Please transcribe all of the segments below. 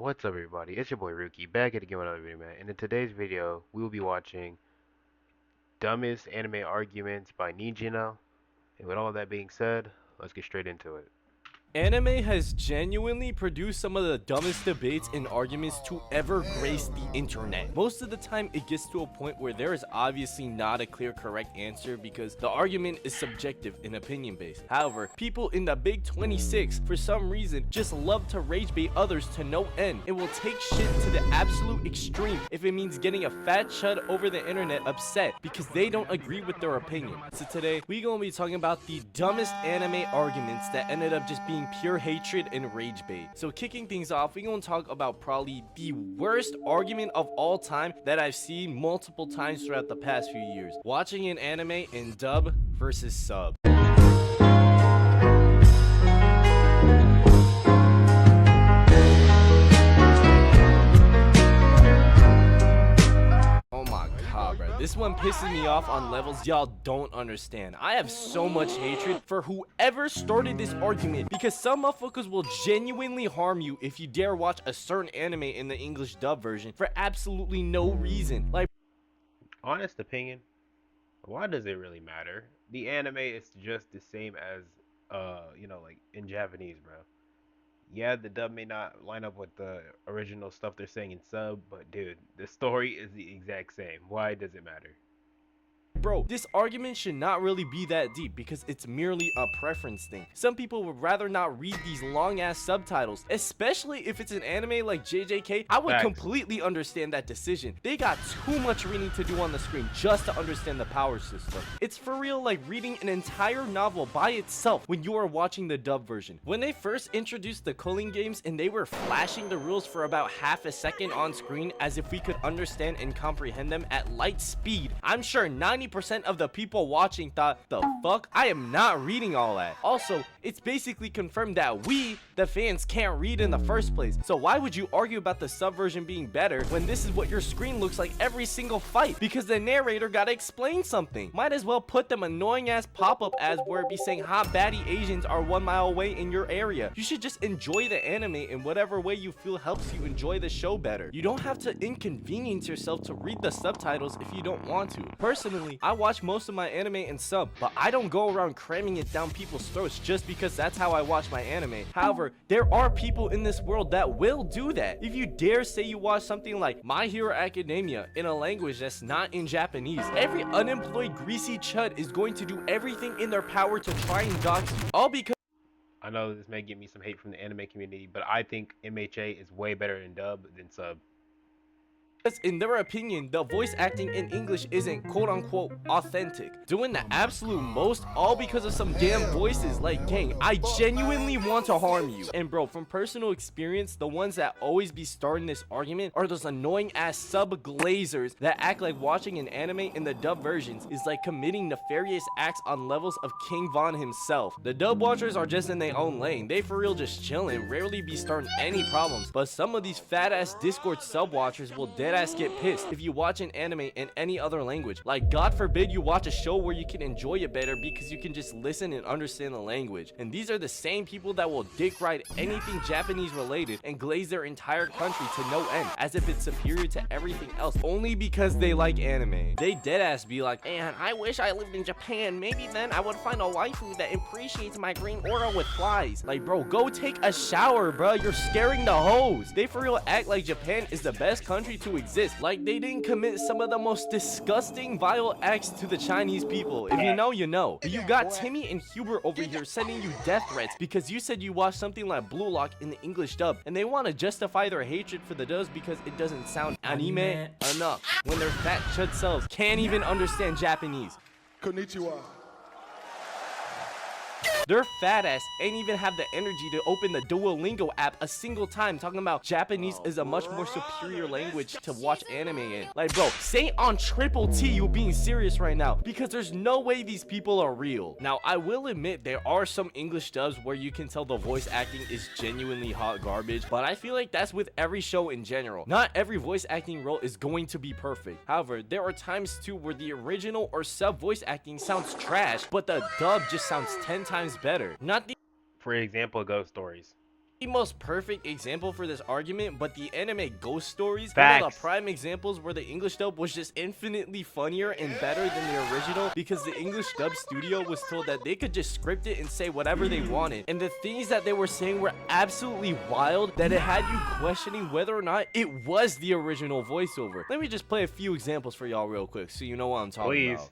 What's up everybody, it's your boy Ruki, back at again with another video, man. And in today's video, we will be watching Dumbest Anime Arguments by Nijino. And with all that being said, let's get straight into it. Anime has genuinely produced some of the dumbest debates and arguments to ever grace the internet. Most of the time, it gets to a point where there is obviously not a clear correct answer because the argument is subjective and opinion based. However, people in the big 26, for some reason, just love to rage bait others to no end. It will take shit to the absolute extreme if it means getting a fat chud over the internet upset because they don't agree with their opinion. So today, we're gonna be talking about the dumbest anime arguments that ended up just being pure hatred and rage bait. So kicking things off, we're gonna talk about probably the worst argument of all time that I've seen multiple times throughout the past few years. Watching an anime in dub versus sub. This one pisses me off on levels y'all don't understand. I have so much hatred for whoever started this argument because some motherfuckers will genuinely harm you if you dare watch a certain anime in the English dub version for absolutely no reason. Like, Honest opinion, why does it really matter? The anime is just the same as, like in Japanese, bro. Yeah, the dub may not line up with the original stuff they're saying in sub, but dude, the story is the exact same. Why does it matter? bro, this argument should not really be that deep because it's merely a preference thing. Some people would rather not read these long ass subtitles, especially if it's an anime like JJK. I would Facts. completely understand that decision. They got too much reading to do on the screen just to understand the power system. It's for real like reading an entire novel by itself when you are watching the dub version. When they first introduced the culling games and they were flashing the rules for about half a second on screen as if we could understand and comprehend them at light speed, I'm sure 90% of the people watching thought, the fuck? I am not reading all that. Also, it's basically confirmed that we, the fans, can't read in the first place. So why would you argue about the subversion being better when this is what your screen looks like every single fight? Because the narrator gotta explain something. Might as well put them annoying ass pop-up ads where it be saying hot baddie Asians are 1 mile away in your area. You should just enjoy the anime in whatever way you feel helps you enjoy the show better. You don't have to inconvenience yourself to read the subtitles if you don't want to. Personally, I watch most of my anime in sub, but I don't go around cramming it down people's throats just because that's how I watch my anime. However, there are people in this world that will do that. If you dare say you watch something like My Hero Academia in a language that's not in Japanese, every unemployed greasy chud is going to do everything in their power to try and dox you, all because I know this may get me some hate from the anime community, but I think MHA is way better in dub than sub. in their opinion, the voice acting in English isn't quote-unquote authentic. Doing the absolute most, all because of some damn voices. Like, gang, I genuinely want to harm you. And bro, from personal experience, the ones that always be starting this argument are those annoying ass sub-glazers that act like watching an anime in the dub versions is like committing nefarious acts on levels of King Von himself. The dub watchers are just in their own lane. They for real just chilling, rarely be starting any problems. But some of these fat ass Discord sub watchers will dead ass get pissed if you watch an anime in any other language. Like, God forbid you watch a show where you can enjoy it better because you can just listen and understand the language. And these are the same people that will dick ride anything Japanese related and glaze their entire country to no end as if it's superior to everything else only because they like anime. They dead ass be like, man, I wish I lived in Japan. Maybe then I would find a waifu that appreciates my green aura with flies. Like, bro, go take a shower, bro. You're scaring the hoes. They for real act like Japan is the best country to exist. Like they didn't commit some of the most disgusting vile acts to the Chinese people. If you know, you know. You got Timmy and Hubert over here sending you death threats because you said you watched something like Blue Lock in the English dub, and they want to justify their hatred for the dubs because it doesn't sound anime enough when their fat chud selves can't even understand Japanese. Konnichiwa. Their fat ass ain't even have the energy to open the Duolingo app a single time talking about Japanese is a much more superior language to watch anime in. Like, bro, say on triple T you being serious right now because there's no way these people are real. Now, I will admit there are some English dubs where you can tell the voice acting is genuinely hot garbage, but I feel like that's with every show in general. Not every voice acting role is going to be perfect. However, there are times too where the original or sub voice acting sounds trash, but the dub just sounds 10 times better. Not the For example, Ghost Stories. the most perfect example for this argument, but the anime Ghost Stories, Facts. one of the prime examples where the English dub was just infinitely funnier and better than the original because the English dub studio was told that they could just script it and say whatever they wanted. And the things that they were saying were absolutely wild that it had you questioning whether or not it was the original voiceover. Let me just play a few examples for y'all real quick so you know what I'm talking about.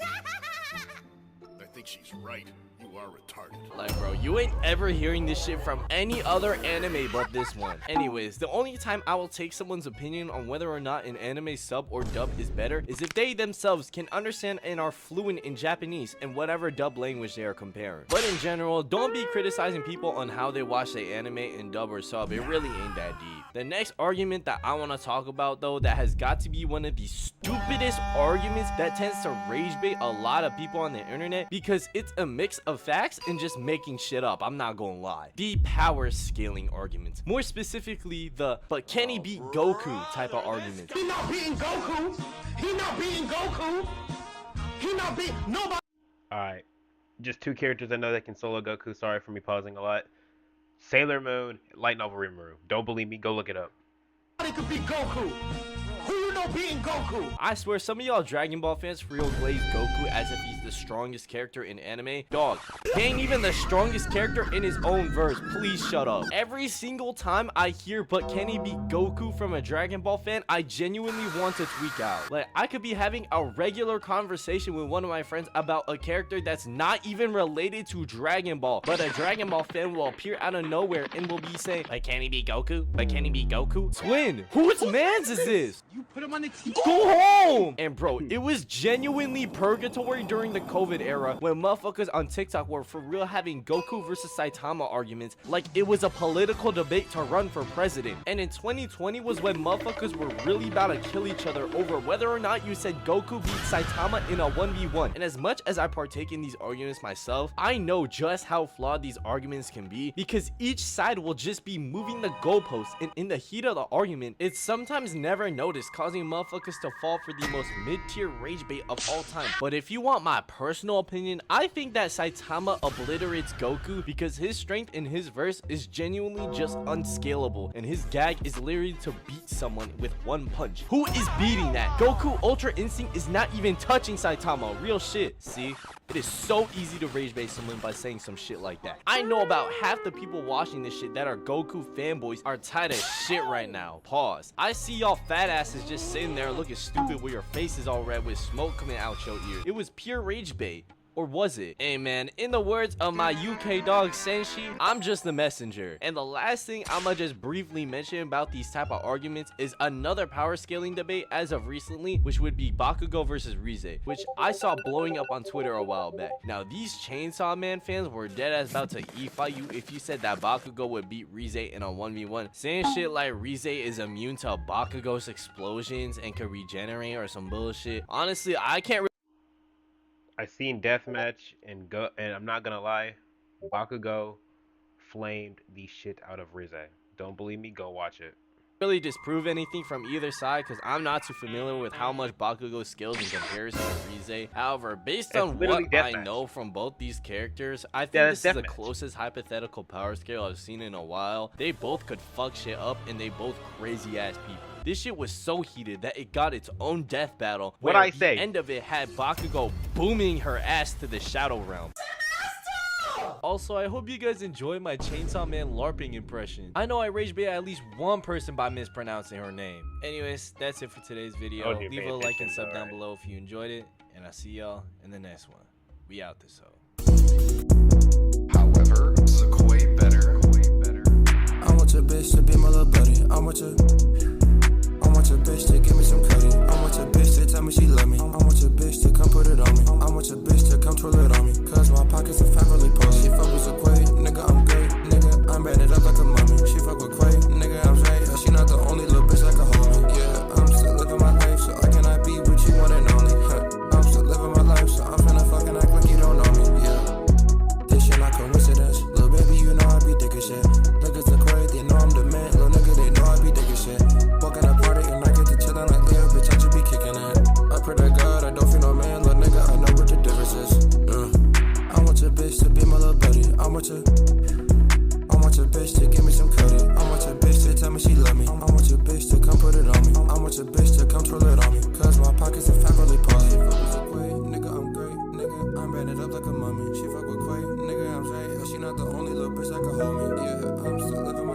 I think she's right. You are retarded. Like, bro, you ain't ever hearing this shit from any other anime but this one. Anyways, the only time I will take someone's opinion on whether or not an anime sub or dub is better is if they themselves can understand and are fluent in Japanese and whatever dub language they are comparing. But in general, don't be criticizing people on how they watch the anime and dub or sub. It really ain't that deep. The next argument that I want to talk about, though, that has got to be one of the stupidest arguments that tends to rage bait a lot of people on the internet because it's a mix of facts and just making shit up. I'm not gonna lie. The power scaling arguments. More specifically, the "but can he beat Goku" type of arguments. He not beating Goku. He not beating Goku. He not beating nobody. Alright. Just two characters I know that can solo Goku. Sorry for me pausing a lot. Sailor Moon, Light Novel Rimuru. Don't believe me? Go look it up. Nobody could beat Goku. Who you know beating Goku? I swear some of y'all Dragon Ball fans for real glaze Goku as if he's the strongest character in anime. Dog, he ain't even the strongest character in his own verse. Please shut up. Every single time I hear "but can he beat Goku" from a Dragon Ball fan, I genuinely want to tweak out. Like, I could be having a regular conversation with one of my friends about a character that's not even related to Dragon Ball, but a Dragon Ball fan will appear out of nowhere and will be saying, "But can he beat Goku? But can he beat Goku?" Twin, whose mans is this? You put him on the team. Go home! And bro, it was genuinely purgatory during the COVID era when motherfuckers on TikTok were for real having Goku versus Saitama arguments like it was a political debate to run for president. And in 2020 was when motherfuckers were really about to kill each other over whether or not you said Goku beat Saitama in a 1v1. And as much as I partake in these arguments myself, I know just how flawed these arguments can be because each side will just be moving the goalposts, and in the heat of the argument, it's sometimes never noticed, causing motherfuckers to fall for the most mid-tier rage bait of all time. But if you want my personal opinion, I think that Saitama obliterates Goku because his strength in his verse is genuinely just unscalable, and his gag is literally to beat someone with one punch. Who is beating that? Goku Ultra Instinct is not even touching Saitama. Real shit. See? It is so easy to rage bait someone by saying some shit like that. I know about half the people watching this shit that are Goku fanboys are tired of shit right now. Pause. I see y'all fat asses just sitting there looking stupid with your faces all red with smoke coming out your ear. It was pure rage bait. Or was it? Hey man, in the words of my UK dog Senshi, I'm just the messenger. And the last thing I'ma just briefly mention about these type of arguments is another power scaling debate as of recently, which would be Bakugo versus Rize, which I saw blowing up on Twitter a while back. Now these Chainsaw Man fans were dead ass about to e-fight you if you said that Bakugo would beat Rize in a 1v1, saying shit like Rize is immune to Bakugo's explosions and could regenerate or some bullshit. Honestly, I can't I seen Deathmatch and I'm not gonna lie, Bakugo flamed the shit out of Rize. Don't believe me? Go watch it. really disprove anything from either side because I'm not too familiar with how much Bakugo skills in comparison to Rize. However, based on what I know from both these characters, I think this is the closest hypothetical power scale I've seen in a while. They both could fuck shit up and they both crazy ass people. This shit was so heated that it got its own death battle where the end of it had Bakugo booming her ass to the Shadow Realm. Also, I hope you guys enjoy my Chainsaw Man LARPing impression. I know I rage bait at least one person by mispronouncing her name. Anyways, that's it for today's video. Leave a like and sub down below if you enjoyed it, and I'll see y'all in the next one. We out this hoe. However, it's way better. I want your bitch to be my little buddy. I want your bitch to give me some credit. I want your bitch to tell me she love me. I want your bitch to come put it on me. I want your bitch to come twirl it on me. Cause my pockets are fat really post. She fuck with a Quay, nigga I'm great. Nigga I'm banded up like a mummy. She fuck with Quay, nigga I'm straight. She not the only little bitch that can hold me. Yeah, I'm still living my life, so I cannot be with you one and only. I'm still living my life, so I'm finna fucking act like you don't know me. Yeah, this shit not coincidence. Little baby, you know I be dick as shit. Niggas are Quay, they know I'm the man. Little nigga, they know I be dick as shit. Walking a party and I get to chill on like Leo, bitch, I should be kicking it. I pray to God not the only little bitch that can hold me. Yeah, I'm still living